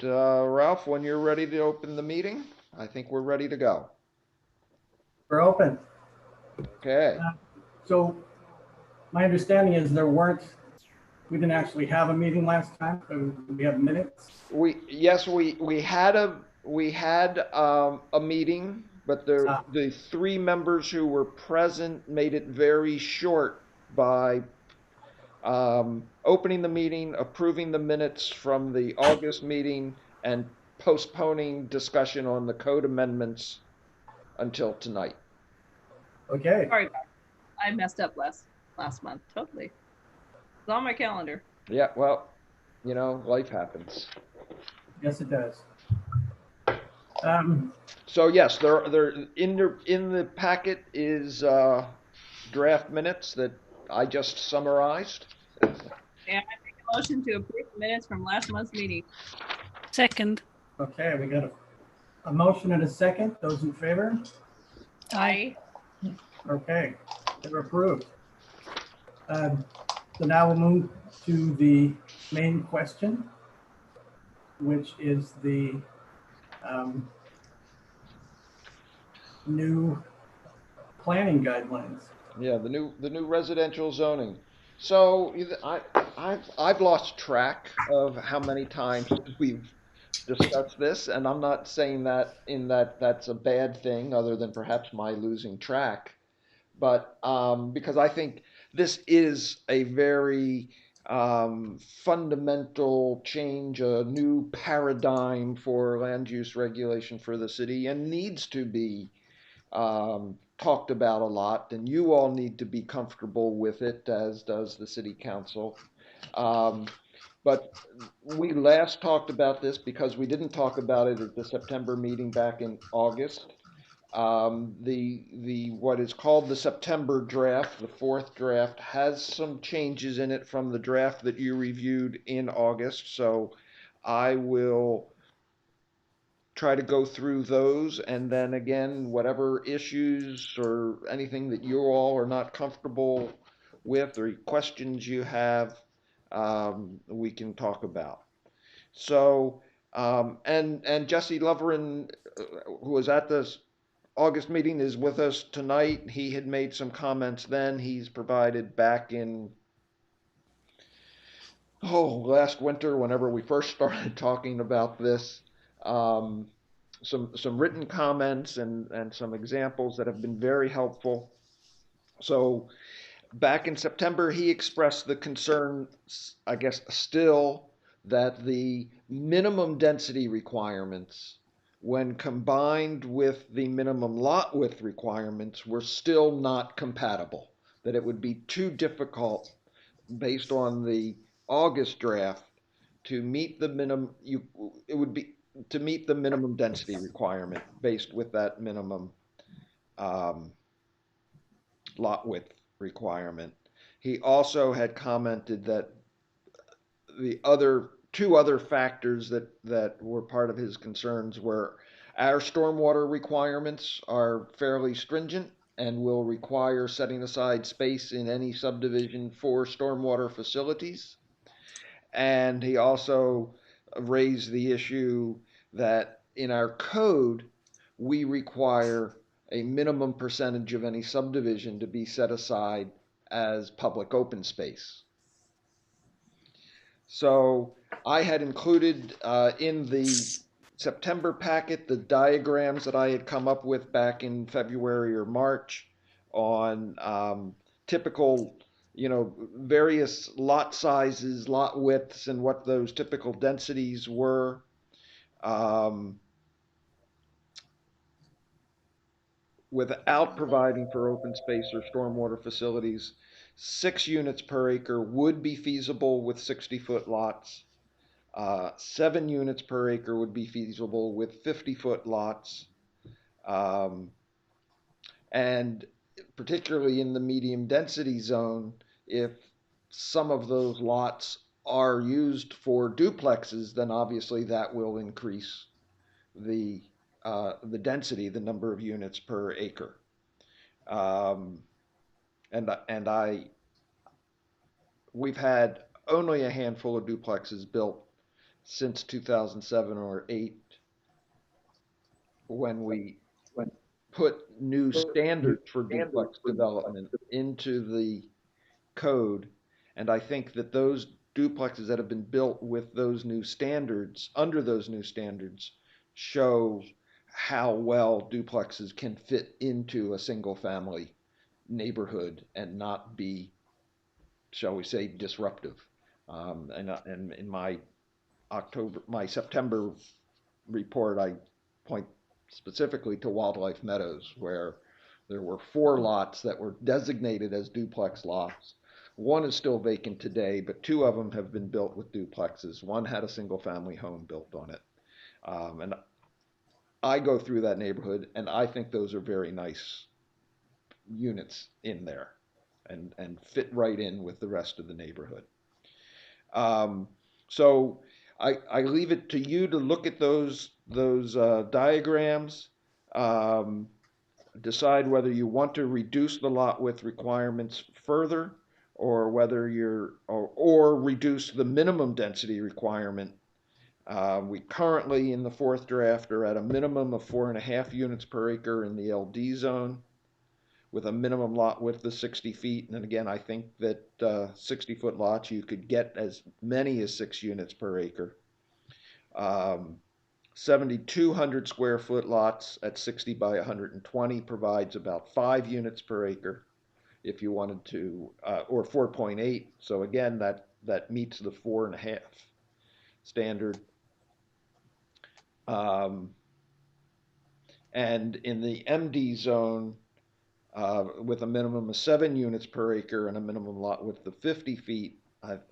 And Ralph, when you're ready to open the meeting, I think we're ready to go. We're open. Okay. So my understanding is we didn't actually have a meeting last time, so we have minutes. We had a meeting, but Ah, the three members who were present made it very short by opening the meeting, approving the minutes from the August meeting, and postponing discussion on the code amendments until tonight. okay. Sorry, I messed up last month. Totally. It's on my calendar. Yeah, well, life happens. Yes, it does. Um, So yes, there in the packet is draft minutes that I just summarized. And I make a motion to approve the minutes from last month's meeting. Second. okay, we got a motion and a second. Those in favor? Aye. Okay, they're approved. Um, so now we'll move to the main question, which is the um, new planning guidelines. Yeah, the new residential zoning. So I've lost track of how many times we've discussed this, and I'm not saying that that's a bad thing, other than perhaps my losing track. But because I think this is a very fundamental change, a new paradigm for land use regulation for the city, and needs to be talked about a lot. And you all need to be comfortable with it, as does the city council. Um, but we last talked about this because we didn't talk about it at the September meeting back in August. The what is called the September draft, the fourth draft, has some changes in it from the draft that you reviewed in August. So I will try to go through those, and then again, whatever issues or anything that you all are not comfortable with or questions you have, we can talk about. So, and Jesse Loverin, who was at this August meeting, is with us tonight. He had made some comments then. He's provided back in, last winter, whenever we first started talking about this, um, some written comments and some examples that have been very helpful. So back in September, he expressed the concern, I guess, still, that the minimum density requirements, when combined with the minimum lot width requirements, were still not compatible, that it would be too difficult based on the August draft to meet the minimum, it would be to meet the minimum density requirement based with that minimum um, lot width requirement. He also had commented that the other two other factors that were part of his concerns were our stormwater requirements are fairly stringent and will require setting aside space in any subdivision for stormwater facilities. And he also raised the issue that in our code, we require a minimum percentage of any subdivision to be set aside as public open space. So I had included in the September packet the diagrams that I had come up with back in February or March on typical, various lot sizes, lot widths, and what those typical densities were. Um, Without providing for open space or stormwater facilities, 6 units per acre would be feasible with 60-foot lots. 7 units per acre would be feasible with 50-foot lots. Um, and particularly in the medium density zone, if some of those lots are used for duplexes, then obviously that will increase the the density, the number of units per acre. Um, and we've had only a handful of duplexes built since 2007 or 8 when we put new standards for duplex development into the code. And I think that those duplexes that have been built with those new standards, under those new standards, show how well duplexes can fit into a single family neighborhood and not be, shall we say, disruptive. And in my September report, I point specifically to Wildlife Meadows, where there were 4 lots that were designated as duplex lots. One is still vacant today, but 2 of them have been built with duplexes. One had a single family home built on it. And I go through that neighborhood, and I think those are very nice units in there and fit right in with the rest of the neighborhood. Um, so I leave it to you to look at those diagrams, um, decide whether you want to reduce the lot width requirements further, or whether or reduce the minimum density requirement. We currently in the 4th draft are at a minimum of 4.5 units per acre in the LD zone, with a minimum lot width of 60 feet. And again, I think that 60-foot lots, you could get as many as 6 units per acre. 7,200 square foot lots at 60 by 120 provides about 5 units per acre if you wanted to, or 4.8. So again, that meets the 4.5 standard. And in the MD zone, with a minimum of 7 units per acre and a minimum lot width of 50 feet,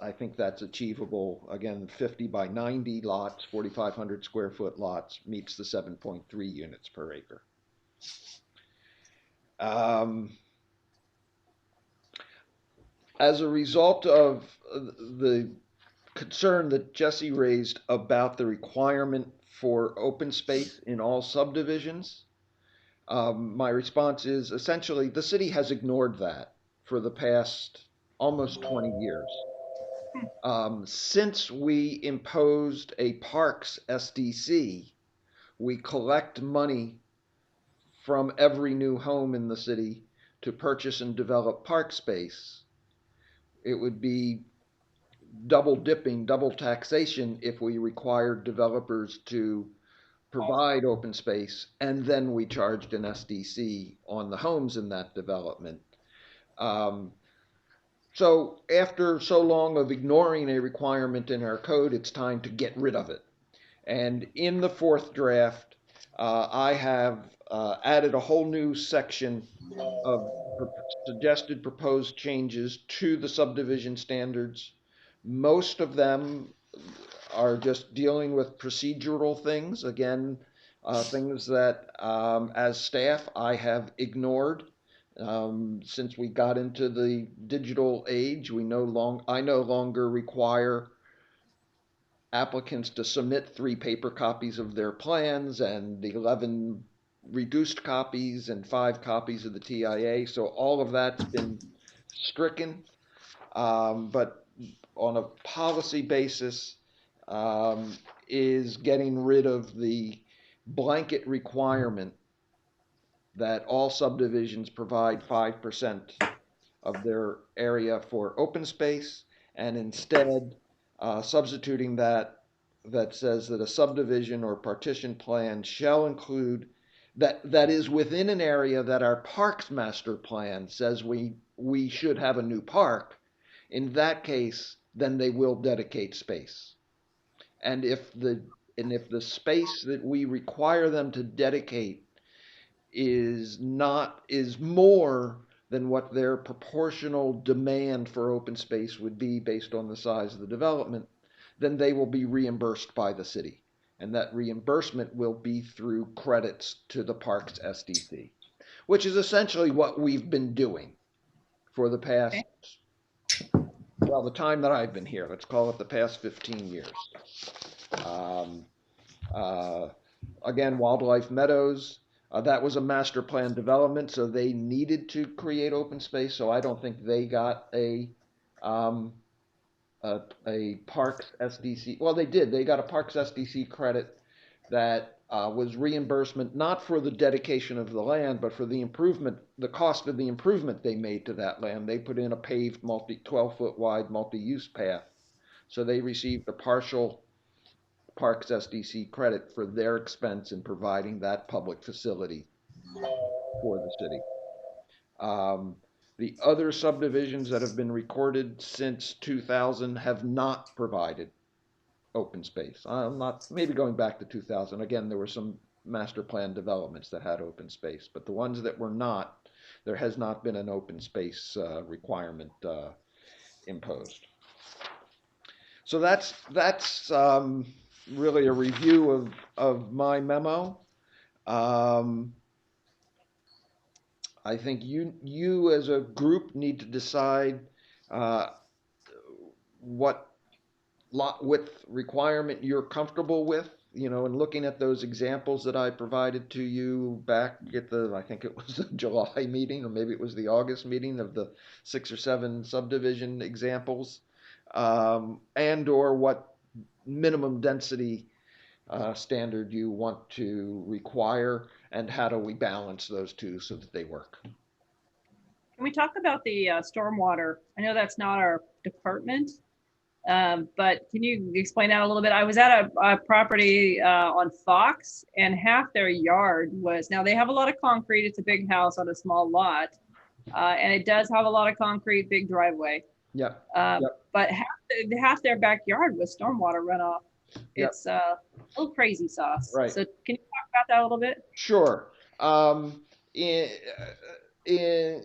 I think that's achievable. Again, 50 by 90 lots, 4,500 square foot lots meets the 7.3 units per acre. As a result of the concern that Jesse raised about the requirement for open space in all subdivisions, my response is essentially the city has ignored that for the past almost 20 years. Since we imposed a parks SDC, we collect money from every new home in the city to purchase and develop park space. It would be double dipping, double taxation if we required developers to provide open space and then we charged an SDC on the homes in that development. So after so long of ignoring a requirement in our code, it's time to get rid of it. And in the 4th draft, I have added a whole new section of suggested proposed changes to the subdivision standards. Most of them are just dealing with procedural things. Again, things that as staff I have ignored. Since we got into the digital age, I no longer require applicants to submit 3 paper copies of their plans and 11 reduced copies and 5 copies of the TIA. So all of that's been stricken. But on a policy basis, is getting rid of the blanket requirement that all subdivisions provide 5% of their area for open space, and instead substituting that says that a subdivision or partition plan shall include that is within an area that our parks master plan says we should have a new park. In that case, then they will dedicate space. And if the space that we require them to dedicate is more than what their proportional demand for open space would be based on the size of the development, then they will be reimbursed by the city. And that reimbursement will be through credits to the parks SDC, which is essentially what we've been doing for the past, well, the time that I've been here. Let's call it the past 15 years. Um, uh, Again, Wildlife Meadows, that was a master plan development, so they needed to create open space. So I don't think they got a a Parks SDC. Well, they did. They got a Parks SDC credit that was reimbursement not for the dedication of the land, but for the improvement, the cost of the improvement they made to that land. They put in a paved 12-foot wide multi-use path. So they received a partial Parks SDC credit for their expense in providing that public facility for the city. Um, the other subdivisions that have been recorded since 2000 have not provided open space. I'm not, maybe going back to 2000. Again, there were some master plan developments that had open space, but the ones that were not, there has not been an open space requirement imposed. So that's really a review of my memo. Um, I think you as a group need to decide uh, what lot width requirement you're comfortable with, you know, and looking at those examples that I provided to you back at the, I think it was the July meeting, or maybe it was the August meeting of the 6 or 7 subdivision examples, and or what minimum density standard you want to require, and how do we balance those two so that they work. Can we talk about the stormwater? I know that's not our department, but can you explain that a little bit? I was at a property on Fox, and half their yard was, now they have a lot of concrete. It's a big house on a small lot, and it does have a lot of concrete, big driveway. Yep. But half their backyard was stormwater runoff. Yep. It's a little crazy sauce. Right. So can you talk about that a little bit? Sure. In, in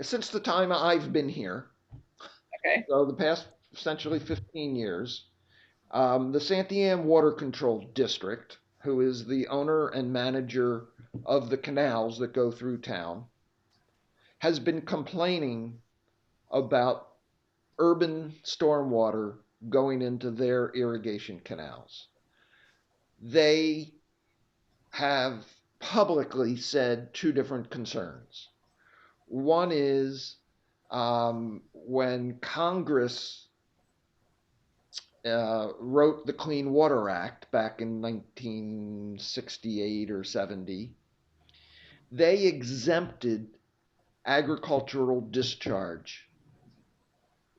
since the time I've been here, Okay. so the past essentially 15 years, the Santiam Water Control District, who is the owner and manager of the canals that go through town, has been complaining about urban stormwater going into their irrigation canals. They have publicly said 2 different concerns. One is when Congress wrote the Clean Water Act back in 1968 or 70, they exempted agricultural discharge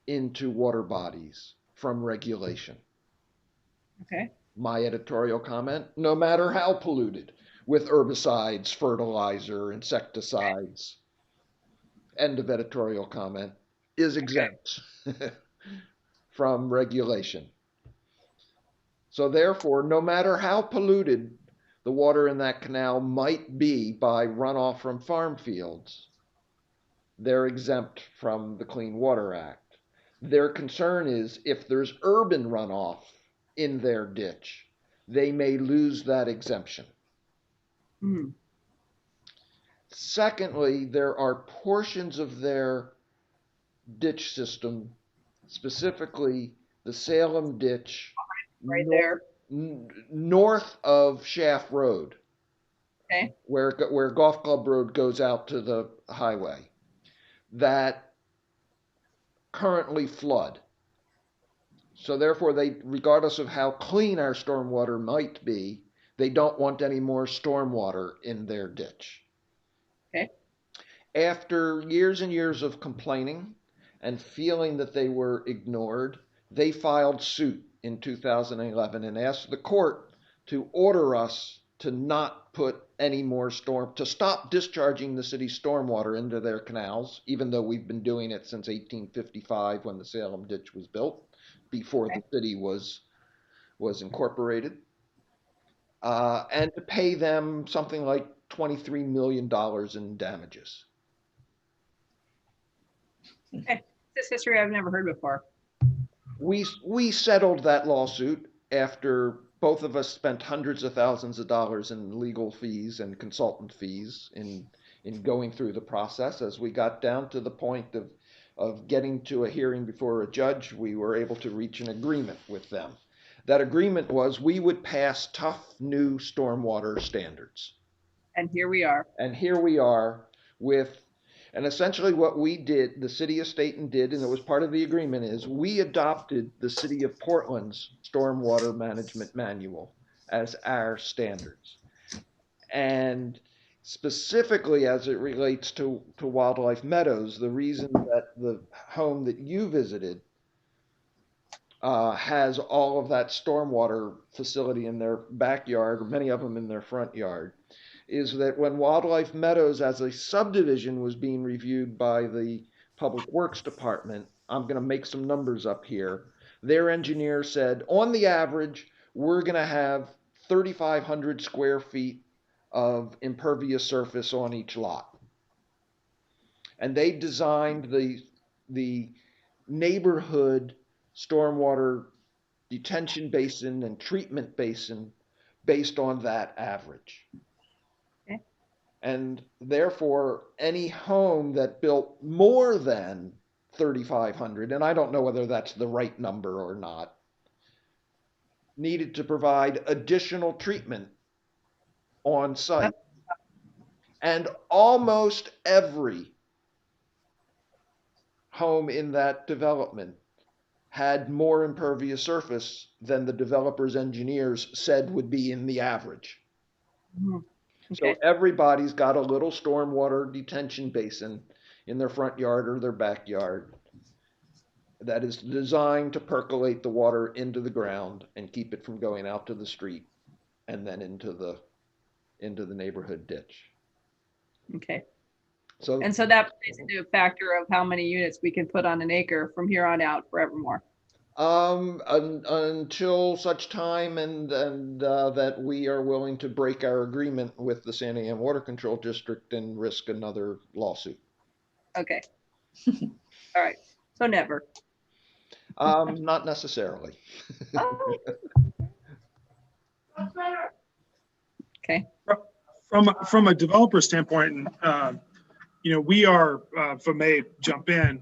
into water bodies from regulation. Okay. My editorial comment, no matter how polluted with herbicides, fertilizer, insecticides, end of editorial comment, is exempt from regulation. So therefore, no matter how polluted the water in that canal might be by runoff from farm fields, they're exempt from the Clean Water Act. Their concern is if there's urban runoff in their ditch, they may lose that exemption. Hmm. Secondly, there are portions of their ditch system, specifically the Salem ditch, Right there. north of Shaft Road, Okay. where Golf Club Road goes out to the highway, that currently flood. So therefore, they, regardless of how clean our stormwater might be, they don't want any more stormwater in their ditch. Okay. After years and years of complaining and feeling that they were ignored, they filed suit in 2011 and asked the court to order us to not put any more to stop discharging the city's stormwater into their canals, even though we've been doing it since 1855 when the Salem ditch was built, before the city was incorporated, and to pay them something like $23 million in damages. Okay. This history I've never heard before. We settled that lawsuit after both of us spent hundreds of thousands of dollars in legal fees and consultant fees in going through the process. As we got down to the point of getting to a hearing before a judge, we were able to reach an agreement with them. That agreement was we would pass tough new stormwater standards. And here we are. And here we are with And essentially what we did, the city of Stayton did, and it was part of the agreement, is we adopted the city of Portland's stormwater management manual as our standards. And specifically as it relates to Wildlife Meadows, the reason that the home that you visited has all of that stormwater facility in their backyard, or many of them in their front yard, is that when Wildlife Meadows as a subdivision was being reviewed by the Public Works Department, I'm going to make some numbers up here. Their engineer said, on the average, we're going to have 3,500 square feet of impervious surface on each lot. And they designed the neighborhood stormwater detention basin and treatment basin based on that average. Okay. And therefore, any home that built more than 3,500, and I don't know whether that's the right number or not, needed to provide additional treatment on site. And almost every home in that development had more impervious surface than the developer's engineers said would be in the average. Mhm. So Okay. everybody's got a little stormwater detention basin in their front yard or their backyard that is designed to percolate the water into the ground and keep it from going out to the street and then into the neighborhood ditch. Okay. So And so that plays into a factor of how many units we can put on an acre from here on out forevermore. until such time and that we are willing to break our agreement with the Santa Ana Water Control District and risk another lawsuit. Okay. All right. So never. Not necessarily. Oh, okay. From a developer standpoint, and we are, if I may jump in,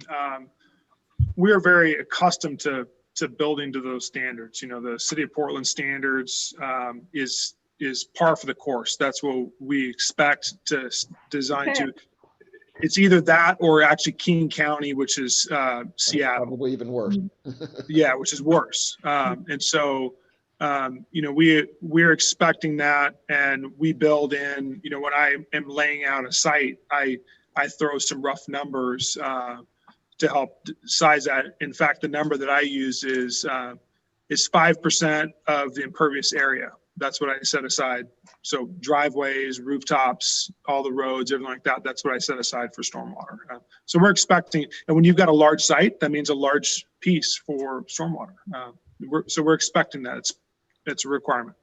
we are very accustomed to building to those standards. The City of Portland standards is par for the course. That's what we expect to design Okay. to. It's either that or actually King County, which is Seattle. Probably even worse. Yeah, which is worse. And so, we're expecting that, and we build in. When I am laying out a site, I throw some rough numbers to help size that. In fact, the number that I use is 5% of the impervious area. That's what I set aside. So driveways, rooftops, all the roads, everything like that. That's what I set aside for stormwater. So we're expecting, and when you've got a large site, that means a large piece for stormwater. We're expecting that. It's a requirement.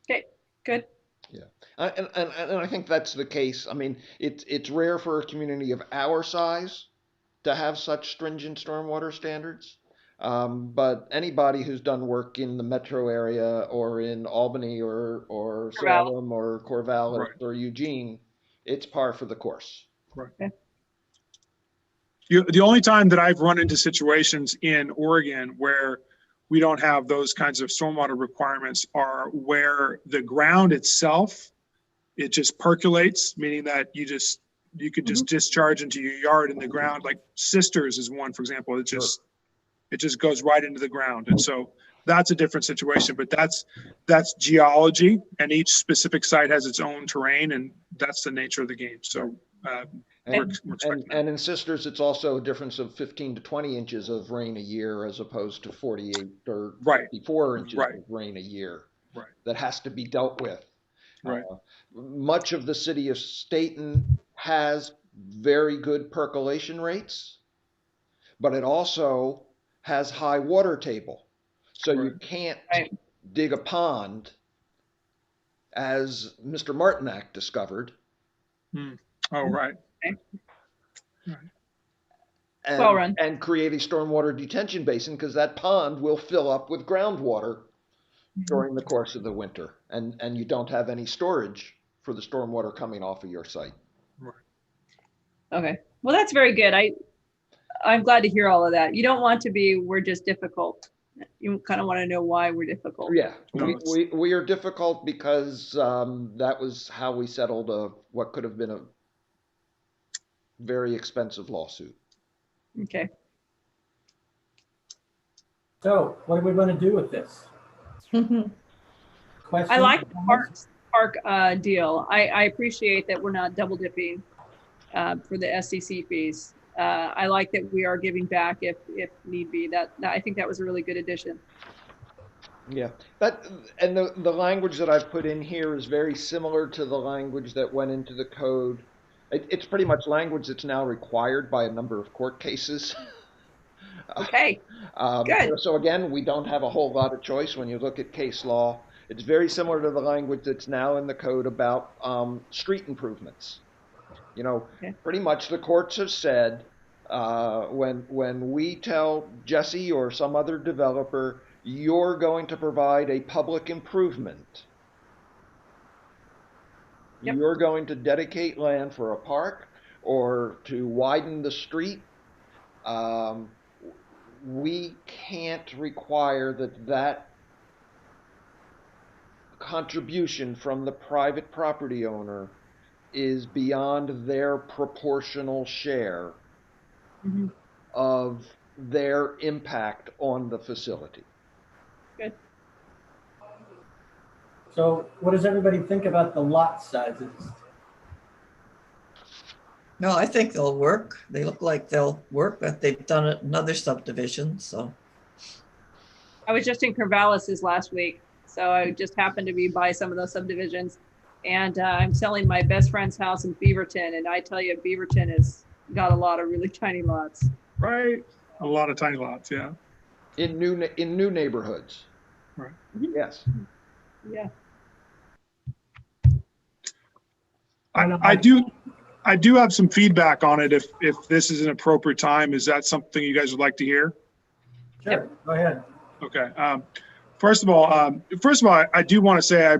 Okay. Good. Yeah, and I think that's the case. I mean, it's rare for a community of our size to have such stringent stormwater standards. But anybody who's done work in the metro area or in Albany or Corvallis. Salem or Corvallis Right. or Eugene, it's par for the course. Right. Okay. The only time that I've run into situations in Oregon where we don't have those kinds of stormwater requirements are where the ground itself, it just percolates, meaning that you could just discharge into your yard in the ground. Like Sisters is one, for example. It just goes right into the ground. And so that's a different situation, but that's geology, and each specific site has its own terrain, and that's the nature of the game. So we're expecting that. And in Sisters, it's also a difference of 15 to 20 inches of rain a year as opposed to 48 or Right. 54 inches Right. of rain a year. Right. That has to be dealt with. Right. Much of the city of Stayton has very good percolation rates, but it also has high water table. So you Right. can't Right. dig a pond, as Mr. Martinak discovered, Oh, right. and, Well run. and create a stormwater detention basin, because that pond will fill up with groundwater during the course of the winter, and you don't have any storage for the stormwater coming off of your site. Okay. Well, that's very good. I'm glad to hear all of that. You don't want to be, we're just difficult. You kind of want to know why we're difficult. Yeah, No, we are difficult because that was how we settled what could have been very expensive lawsuit. Okay. So what are we going to do with this? Questions? I like the comments? park deal. I appreciate that we're not double dipping for the SCC fees. I like that we are giving back if need be. That I think that was a really good addition. Yeah, that and the language that I've put in here is very similar to the language that went into the code. It's pretty much language that's now required by a number of court cases. Okay, good. So again, we don't have a whole lot of choice when you look at case law. It's very similar to the language that's now in the code about street improvements. Okay. Pretty much the courts have said when we tell Jesse or some other developer you're going to provide a public improvement, Yep. you're going to dedicate land for a park or to widen the street, we can't require that contribution from the private property owner is beyond their proportional share Mhm. of their impact on the facility. Good. So what does everybody think about the lot sizes? No, I think they'll work. They look like they'll work, but they've done it in other subdivisions, so. I was just in Corvallis last week, so I just happened to be by some of those subdivisions, and I'm selling my best friend's house in Beaverton, and I tell you, Beaverton has got a lot of really tiny lots. Right. A lot of tiny lots. Yeah. In new neighborhoods. Right. Yes. Yeah. I do have some feedback on it if this is an appropriate time. Is that something you guys would like to hear? Sure, Yep. go ahead. Okay. First of all, I do want to say,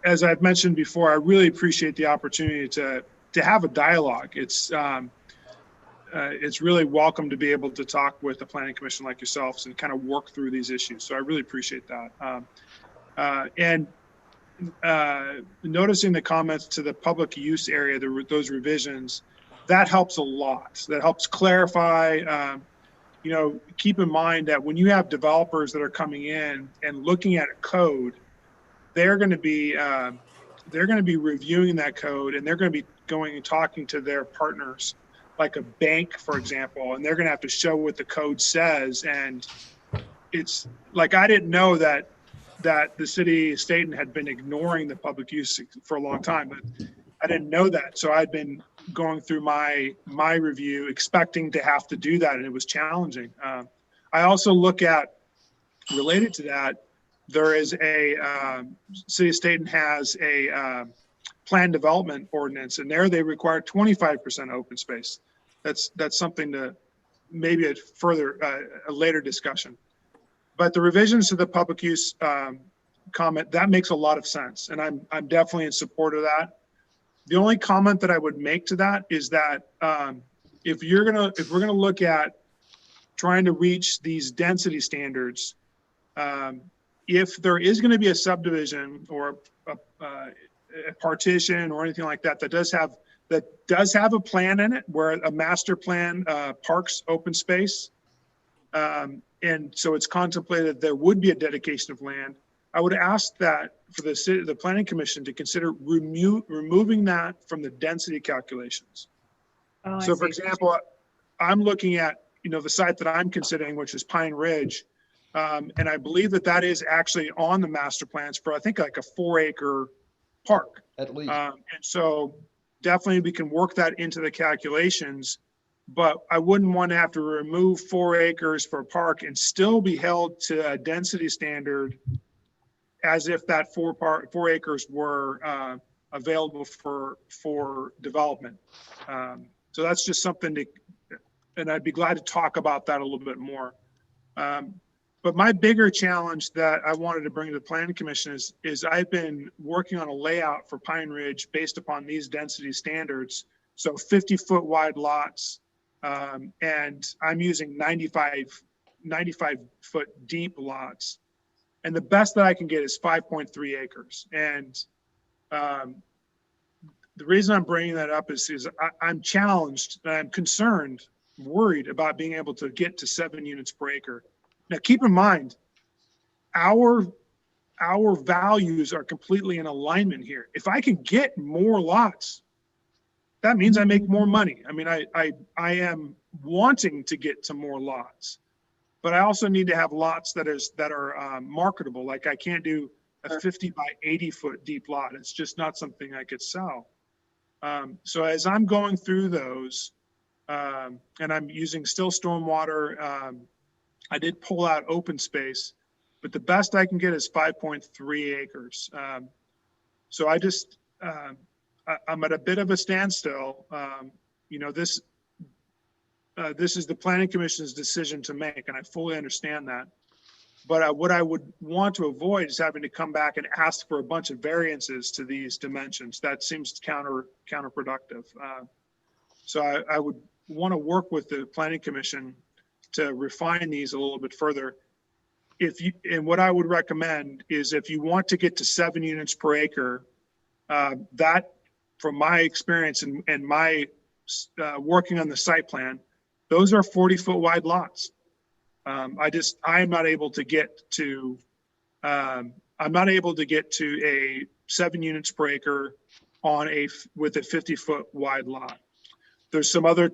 as I've mentioned before, I really appreciate the opportunity to have a dialogue. It's really welcome to be able to talk with a planning commission like yourselves and kind of work through these issues. So I really appreciate that. And noticing the comments to the public use area, those revisions, that helps a lot. That helps clarify. Keep in mind that when you have developers that are coming in and looking at a code, they're going to be reviewing that code, and they're going to be going and talking to their partners, like a bank, for example, and they're going to have to show what the code says. And it's like, I didn't know that the city of Stayton had been ignoring the public use for a long time, but I didn't know that. So I'd been going through my review expecting to have to do that, and it was challenging. I also look at, related to that, there is a city of Stayton has a planned development ordinance, and there they require 25% open space. That's something to maybe a later discussion. But the revisions to the public use comment, that makes a lot of sense, and I'm definitely in support of that. The only comment that I would make to that is that if we're gonna look at trying to reach these density standards, if there is going to be a subdivision or a partition or anything like that that does have a plan in it, where a master plan parks open space, and so it's contemplated there would be a dedication of land, I would ask that for the planning commission to consider removing that from the density calculations. Oh, I So for see. example, I'm looking at, the site that I'm considering, which is Pine Ridge. And I believe that is actually on the master plans for, I think, like a 4-acre park. At least. And so definitely we can work that into the calculations, but I wouldn't want to have to remove 4 acres for a park and still be held to a density standard as if that 4 acres were available for development. So that's just something and I'd be glad to talk about that a little bit more. But my bigger challenge that I wanted to bring to the planning commission is I've been working on a layout for Pine Ridge based upon these density standards. So 50-foot wide lots, and I'm using 95 foot deep lots. And the best that I can get is 5.3 acres. And the reason I'm bringing that up is I'm challenged, I'm concerned, worried about being able to get to 7 units per acre. Now, keep in mind, our values are completely in alignment here. If I can get more lots, that means I make more money. I mean, I am wanting to get to more lots, but I also need to have lots that are marketable. Like I can't do a 50 by 80 foot deep lot. It's just not something I could sell. So as I'm going through those, and I'm using still stormwater, I did pull out open space, but the best I can get is 5.3 acres. So I'm at a bit of a standstill. You know, this is the planning commission's decision to make, and I fully understand that. But what I would want to avoid is having to come back and ask for a bunch of variances to these dimensions. That seems counterproductive. So I would want to work with the planning commission to refine these a little bit further. And what I would recommend is if you want to get to 7 units per acre, that from my experience and my working on the site plan, those are 40-foot wide lots. I am not able to get to, I'm not able to get to a 7 units per acre with a 50-foot wide lot. There's some other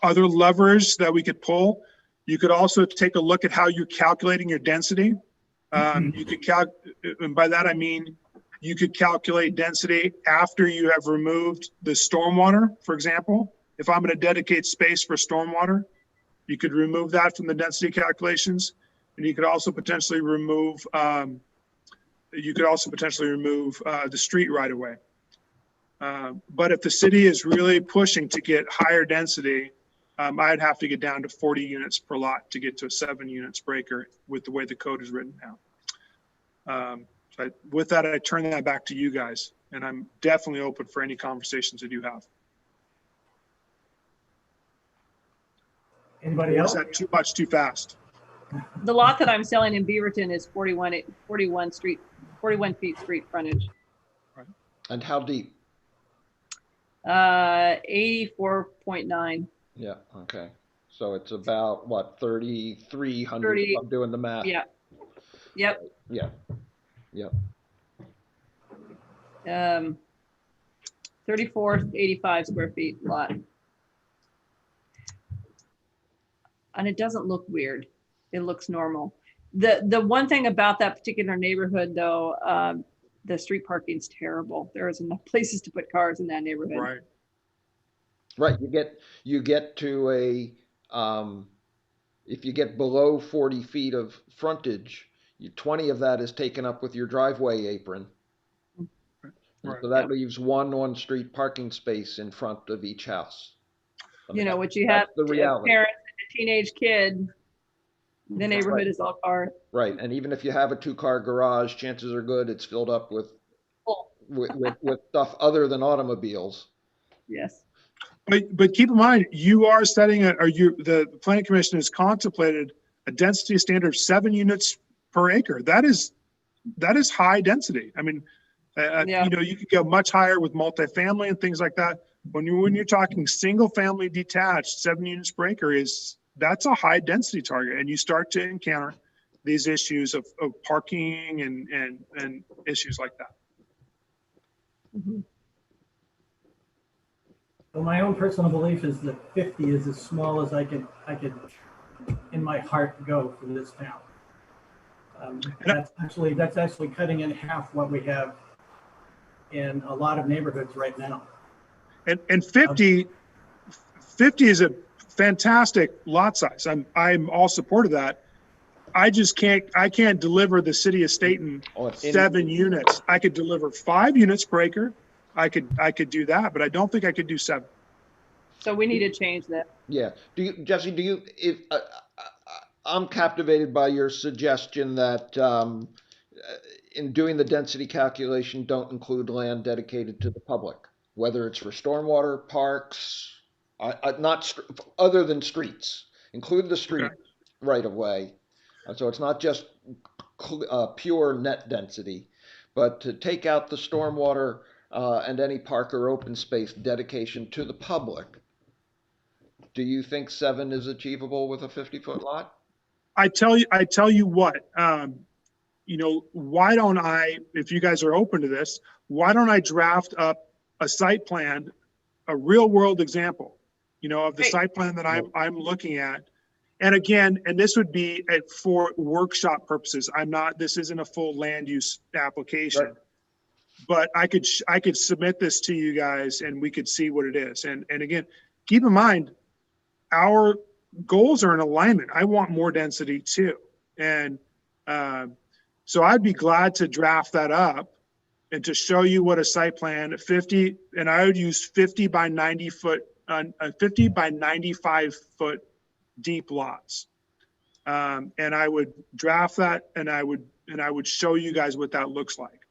levers that we could pull. You could also take a look at how you're calculating your density. You could and by that I mean you could calculate density after you have removed the stormwater, for example. If I'm going to dedicate space for stormwater, you could remove that from the density calculations, and you could also potentially remove the street right away. But if the city is really pushing to get higher density, I'd have to get down to 40 units per lot to get to 7 units per acre with the way the code is written now. With that, I turn that back to you guys, and I'm definitely open for any conversations that you have. Anybody else? Is that too much, too fast? The lot that I'm selling in Beaverton is 41 feet street frontage. And how deep? 84.9. Yeah, okay. So it's about what, 3,300 30, if I'm doing the math. Yeah. Yep. Yeah. Yep. 8485 square feet lot. And it doesn't look weird. It looks normal. The one thing about that particular neighborhood though, the street parking's terrible. There isn't enough places to put cars in that neighborhood. Right. Right. You get to if you get below 40 feet of frontage, 20 of that is taken up with your driveway apron. Right. So that leaves one on-street parking space in front of each house. I mean, You know, what you have the reality. parents and a teenage kid, the neighborhood is all cars. Right. And even if you have a 2-car garage, chances are good it's filled up with stuff other than automobiles. Yes. But keep in mind, you are setting the planning commission has contemplated a density standard of 7 units per acre. That is high density. I mean, you know, you could go much higher with multifamily and things like that. When you're talking single family detached, 7 units per acre that's a high density target, and you start to encounter these issues of parking and issues like that. Mm-hmm. So my own personal belief is that 50 is as small as I could in my heart go for this town. That's actually cutting in half what we have in a lot of neighborhoods right now. And 50 is a fantastic lot size. I'm all support of that. I can't deliver the city of Stayton 7 units. I could deliver 5 units per acre. I could do that, but I don't think I could do 7. So we need to change that. Yeah. Jesse, I'm captivated by your suggestion that in doing the density calculation, don't include land dedicated to the public, whether it's for stormwater, parks, other than streets. Include the street right of way. So it's not just pure net density, but to take out the stormwater and any park or open space dedication to the public. Do you think 7 is achievable with a 50-foot lot? I tell you what, why don't I, if you guys are open to this, why don't I draft up a site plan, a real world example, of the Great. site plan that I'm looking at. And again, and this would be for workshop purposes. This isn't a full land use application. Right. But I could submit this to you guys and we could see what it is. And again, keep in mind, our goals are in alignment. I want more density too. And so I'd be glad to draft that up and to show you what a site plan 50, and I would use 50 by 90 foot, 50 by 95 foot deep lots. And I would draft that and I would show you guys what that looks like.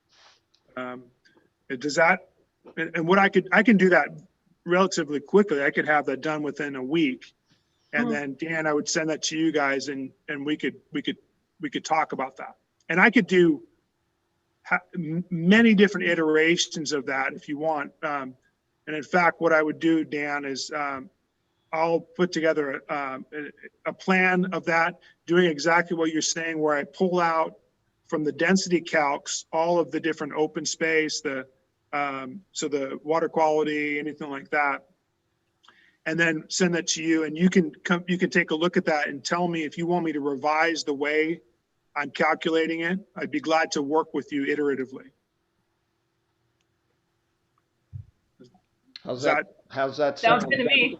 Does that, and what I can do that relatively quickly. I could have that done within a week. And then Dan, I would send that to you guys and we could talk about that. And I could do many different iterations of that if you want. And in fact, what I would do, Dan, is I'll put together a plan of that, doing exactly what you're saying, where I pull out from the density calcs all of the different open space, so the water quality, anything like that, and then send that to you. And you can take a look at that and tell me if you want me to revise the way I'm calculating it. I'd be glad to work with you iteratively. How's that Sounds sound? good to me.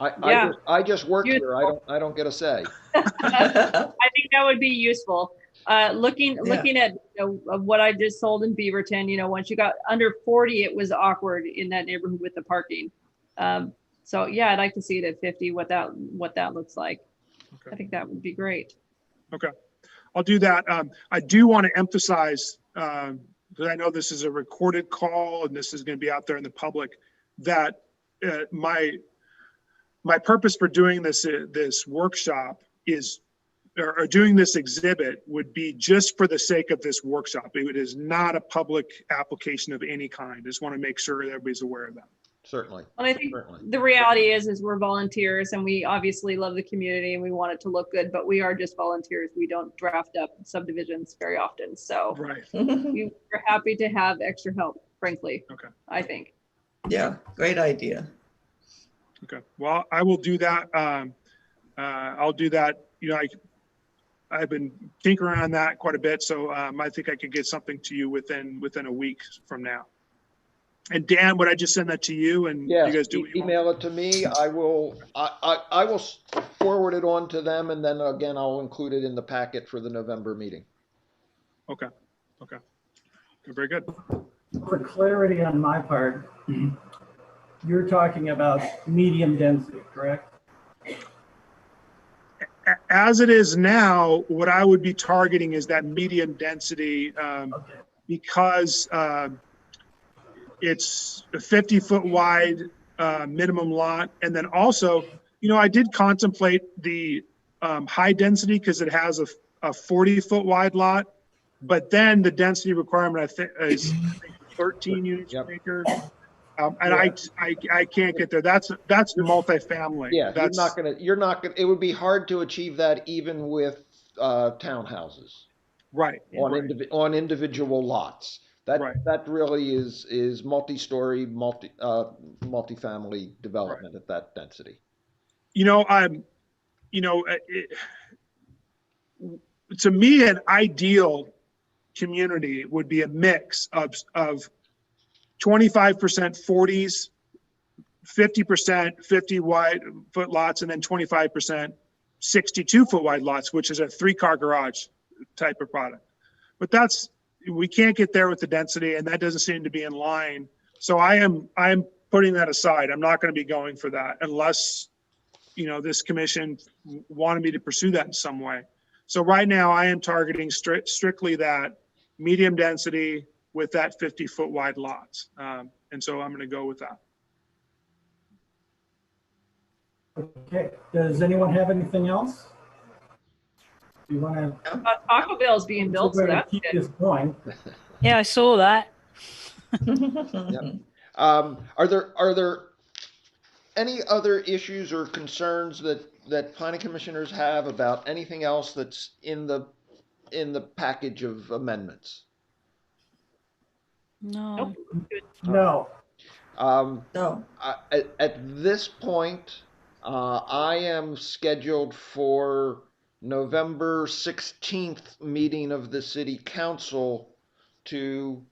I just work here. Useful. I don't get a say. I think that would be useful. Looking at what I just sold in Beaverton, once you got under 40, it was awkward in that neighborhood with the parking. So yeah, I'd like to see it at 50, what that looks like. Okay. I think that would be great. Okay, I'll do that. I do want to emphasize, because I know this is a recorded call and this is going to be out there in the public, that my purpose for doing this workshop is, or doing this exhibit would be just for the sake of this workshop. It is not a public application of any kind. I just want to make sure that everybody's aware of that. Certainly. Well, I think Certainly. the reality is we're volunteers and we obviously love the community and we want it to look good, but we are just volunteers. We don't draft up subdivisions very often. So Right. we're happy to have extra help, frankly. Okay. I think. Yeah, great idea. Okay. Well, I will do that. I'll do that. I've been tinkering on that quite a bit. So I think I could get something to you within a week from now. And Dan, would I just send that to you and you guys do what you email want? it to me. I will forward it on to them, and then again I'll include it in the packet for the November meeting. Okay. Very good. For clarity on my part, you're talking about medium density, correct? As it is now, what I would be targeting is that medium density, because it's a 50-foot wide minimum lot. And then also, I did contemplate the high density because it has a 40-foot wide lot, but then the density requirement, I think, is 13 units per acre. And I can't get there. That's multifamily. Yeah, you're not gonna, it would be hard to achieve that even with townhouses. Right. On individual lots. That really is multi-story, multi-family development at that density. To me, an ideal community would be a mix of 25% 40s, 50% 50 wide foot lots, and then 25% 62 foot wide lots, which is a 3-car garage type of product. But we can't get there with the density, and that doesn't seem to be in line. So I am putting that aside. I'm not going to be going for that unless, this commission wanted me to pursue that in some way. So right now I am targeting strictly that medium density with that 50-foot wide lots. And so I'm going to go with that. Okay. Does anyone have anything else? Do you want to? Taco Bell's being built, so that's keep good. this going. Yeah, I saw that. Are there any other issues or concerns that planning commissioners have about anything else that's in the package of amendments? Nope. No. Good. No, No, At this point, I am scheduled for November 16th meeting of the city council to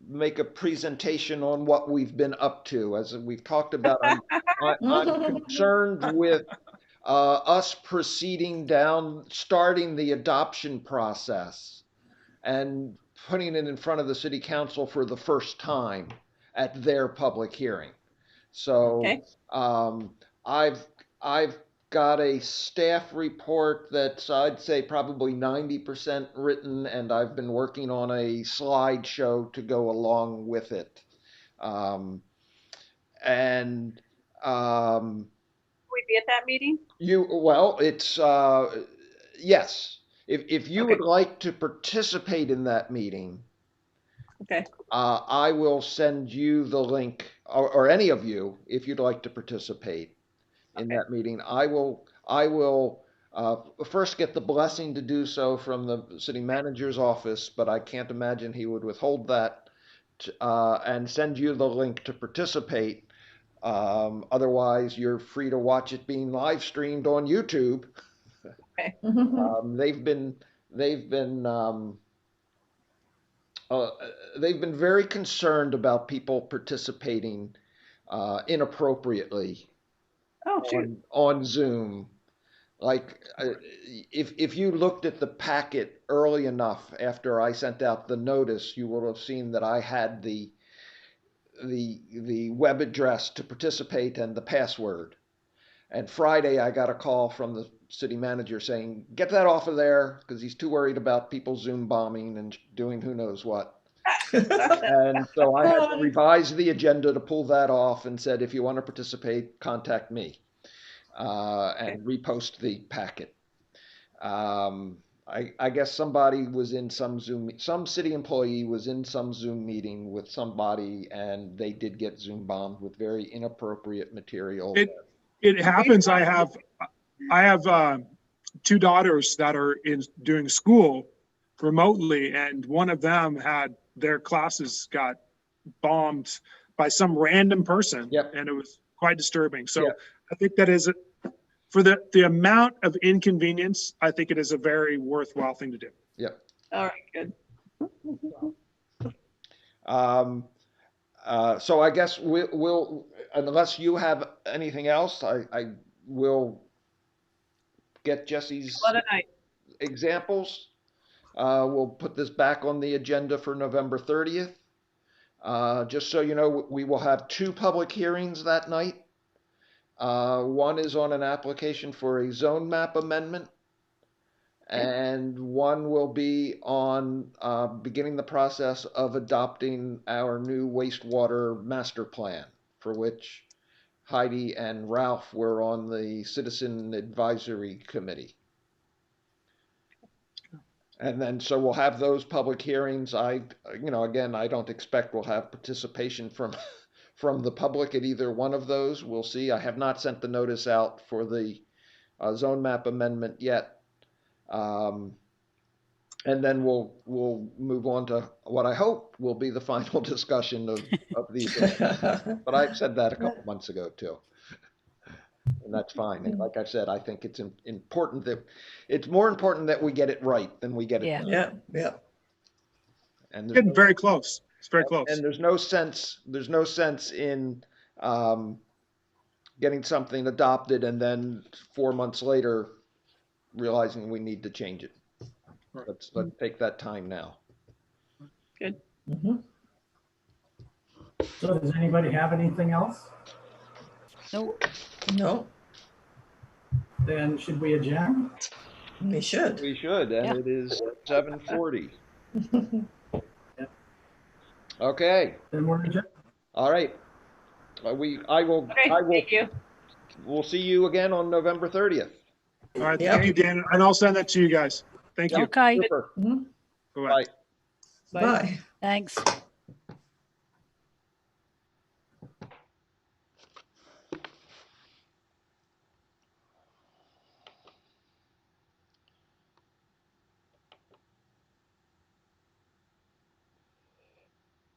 make a presentation on what we've been up to. As we've talked about, I'm concerned with us proceeding down, starting the adoption process and putting it in front of the city council for the first time at their public hearing. So Okay. um, I've got a staff report that's, I'd say, probably 90% written, and I've been working on a slideshow to go along with it. Um, and We be at that meeting? well, it's yes. If you Okay. would like to participate in that meeting, Okay. I will send you the link, or any of you, if you'd like to participate in Okay. that meeting. I will first get the blessing to do so from the city manager's office, but I can't imagine he would withhold that, and send you the link to participate. Otherwise, you're free to watch it being live streamed on YouTube. Okay. They've been they've been uh, they've been very concerned about people participating inappropriately Oh, shoot. on Zoom. Like, if you looked at the packet early enough after I sent out the notice, you will have seen that I had the web address to participate and the password. And Friday, I got a call from the city manager saying, "Get that off of there," because he's too worried about people Zoom bombing and doing who knows what. And so I had to revise the agenda to pull that off and said, if you want to participate, contact me, and repost the packet. I guess somebody was in some some city employee was in some Zoom meeting with somebody, and they did get Zoom bombed with very inappropriate material. It happens. I have two daughters that are doing school remotely, and one of them had their classes got bombed by some random person. Yep. And it was quite disturbing. So Yep. I think that is, for the amount of inconvenience, I think it is a very worthwhile thing to do. Yep. All right, good. So I guess we'll, unless you have anything else, I will get Jesse's What a night. examples. We'll put this back on the agenda for November 30th. Just so you know, we will have two public hearings that night. One is on an application for a zone map amendment, and one will be on beginning the process of adopting our new wastewater master plan, for which Heidi and Ralph were on the Citizen Advisory Committee. And then, so we'll have those public hearings. Again, I don't expect we'll have participation from the public at either one of those. We'll see. I have not sent the notice out for the zone map amendment yet. And then we'll move on to what I hope will be the final discussion of these. But I said that a couple months ago too. And that's fine. And like I said, I think it's important that it's more important that we get it right than we get it Yeah. done. Yeah, yeah. And Getting very close. It's very close. And there's no sense in getting something adopted and then 4 months later realizing we need to change it. Right. Let's take that time now. Good. Mhm. so does anybody have anything else? Nope. No, Then should we adjourn? we should. We should, and Yeah. it is 7:40. Okay, Then we're adjourned. all right. Okay, thank you. We'll see you again on November 30th. All right. Yeah. Thank you, Dan. And I'll send that to you guys. Thank you. Okay. Super. Mhm. Bye-bye. Bye. Bye. Bye. Thanks.